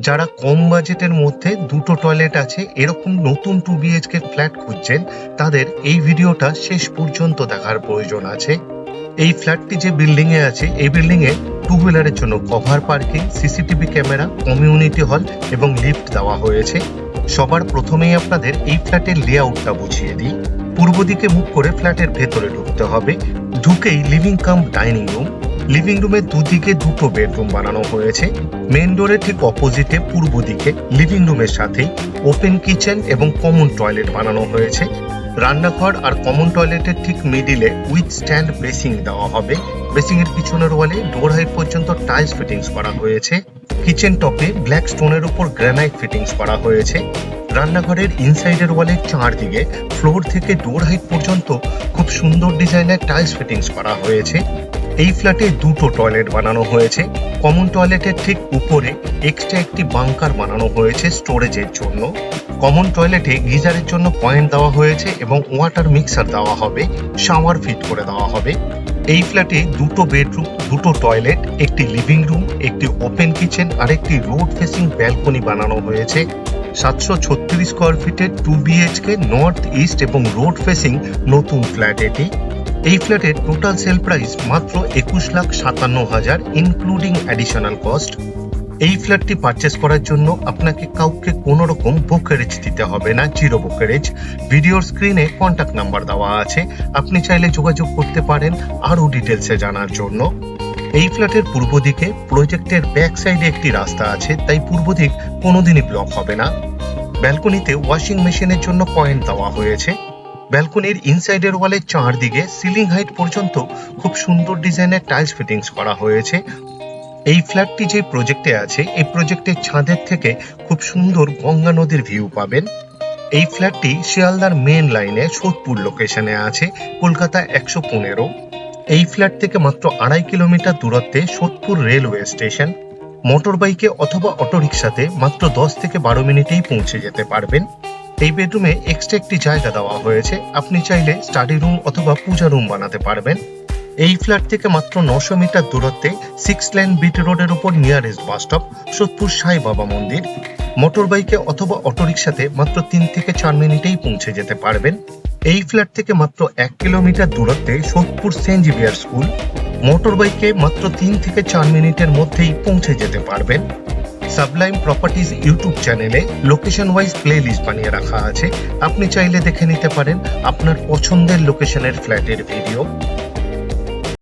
যারা কম বাজেটের মধ্যে দুটো টয়লেট আছে এরকম নতুন 2 বিএইচকে ফ্ল্যাট খুঁজছেন তাদের এই ভিডিওটা শেষ পর্যন্ত দেখার প্রয়োজন আছে। এই ফ্ল্যাটটি যে বিল্ডিং এ আছে এই বিল্ডিং এ টু হুইলারের জন্য cover parking, CCTV camera, community hall এবং লিফট দেওয়া হয়েছে। সবার প্রথমেই আপনাদের এই ফ্ল্যাটের লেআউটটা বুঝিয়ে দিই। পূর্ব দিকে মুখ করে ফ্ল্যাটের ভেতরে ঢুকতে হবে। ঢুকেই living cum dining room. Living রুমের দুদিকে দুটো বেডরুম বানানো হয়েছে। মেন ডোরের ঠিক অপোজিটে পূর্ব দিকে লিভিং রুমের সাথেই ওপেন কিচেন এবং কমন টয়লেট বানানো হয়েছে। রান্নাঘর আর কমন টয়লেটের ঠিক মিডিলে উইথ স্ট্যান্ড বেসিং দেওয়া হবে। বেসিং এর পিছনের ওয়ালে ডোর হাইট পর্যন্ত টাইলস ফিটিংস করা হয়েছে। কিচেন টপে ব্ল্যাক স্টোনের উপর গ্রানাইট ফিটিংস করা হয়েছে। রান্নাঘরের ইনসাইডের ওয়ালের চারদিকে ফ্লোর থেকে ডোর হাইট পর্যন্ত খুব সুন্দর ডিজাইনের টাইলস ফিটিংস করা হয়েছে। এই ফ্ল্যাটে দুটো টয়লেট বানানো হয়েছে। কমন টয়লেটের ঠিক উপরে এক্সট্রা একটি বাংকার বানানো হয়েছে স্টোরেজের জন্য। কমন টয়লেটে গিজারের জন্য পয়েন্ট দেওয়া হয়েছে এবং ওয়াটার মিক্সার দেওয়া হবে, শাওয়ার ফিট করে দেওয়া হবে। এই ফ্ল্যাটে দুটো বেডরুম, দুটো টয়লেট, একটি লিভিং রুম, একটি ওপেন কিচেন আর একটি রোড ফেসিং ব্যালকনি বানানো হয়েছে। 736 স্কোয়ার ফিটের 2 বিএইচকে নর্থ ইস্ট এবং রোড ফেসিং নতুন ফ্ল্যাট এটি। এই ফ্ল্যাটের টোটাল সেল প্রাইস মাত্র 21,57,000 ইনক্লুডিং অ্যাডিশনাল কস্ট। এই ফ্ল্যাটটি পারচেস করার জন্য আপনাকে কাউকে কোনো রকম ব্রোকারেজ দিতে হবে না, জিরো ব্রোকারেজ। ভিডিওর স্ক্রিনে কন্ট্যাক্ট নাম্বার দেওয়া আছে, আপনি চাইলে যোগাযোগ করতে পারেন আরও ডিটেলসে জানার জন্য। এই ফ্ল্যাটের পূর্ব দিকে প্রজেক্টের ব্যাক সাইডে একটি রাস্তা আছে, তাই পূর্ব দিক কোনোদিনই ব্লক হবে না। ব্যালকনিতে ওয়াশিং মেশিনের জন্য পয়েন্ট দেওয়া হয়েছে। ব্যালকনির ইনসাইডের ওয়ালের চারদিকে সিলিং হাইট পর্যন্ত খুব সুন্দর ডিজাইনের টাইলস ফিটিংস করা হয়েছে। এই ফ্ল্যাটটি যে প্রজেক্টে আছে এই প্রজেক্টের ছাদের থেকে খুব সুন্দর গঙ্গা নদীর ভিউ পাবেন। এই ফ্ল্যাটটি শিয়ালদার মেন লাইনে সোদপুর লোকেশনে আছে, কলকাতা 115। এই ফ্ল্যাট থেকে মাত্র 2.5 কিলোমিটার দূরত্বে সোদপুর রেলওয়ে স্টেশন। মোটর বাইকে অথবা অটোরিকশাতে মাত্র 10 থেকে 12 মিনিটেই পৌঁছে যেতে পারবেন। এই বেডরুমে এক্সট্রা একটি জায়গা দেওয়া হয়েছে, আপনি চাইলে স্টাডি রুম অথবা পূজা রুম বানাতে পারবেন। এই ফ্ল্যাট থেকে মাত্র 900 মিটার দূরত্বে 6 লেন বিটি রোডের উপর নিয়ারেস্ট বাস স্টপ সোদপুর সাই বাবা মন্দির। মোটর বাইকে অথবা অটোরিকশাতে মাত্র 3 থেকে 4 মিনিটেই পৌঁছে যেতে পারবেন। এই ফ্ল্যাট থেকে মাত্র 1 কিলোমিটার দূরত্বে Sodepur Saint Xavier school. Motor বাইকে মাত্র 3 থেকে 4 মিনিটের মধ্যেই পৌঁছে যেতে পারবেন। সাবলাইম প্রপার্টিজ ইউটিউব চ্যানেলে লোকেশন ওয়াইজ প্লে লিস্ট বানিয়ে রাখা আছে, আপনি চাইলে দেখে নিতে পারেন আপনার পছন্দের লোকেশনের ফ্ল্যাটের ভিডিও।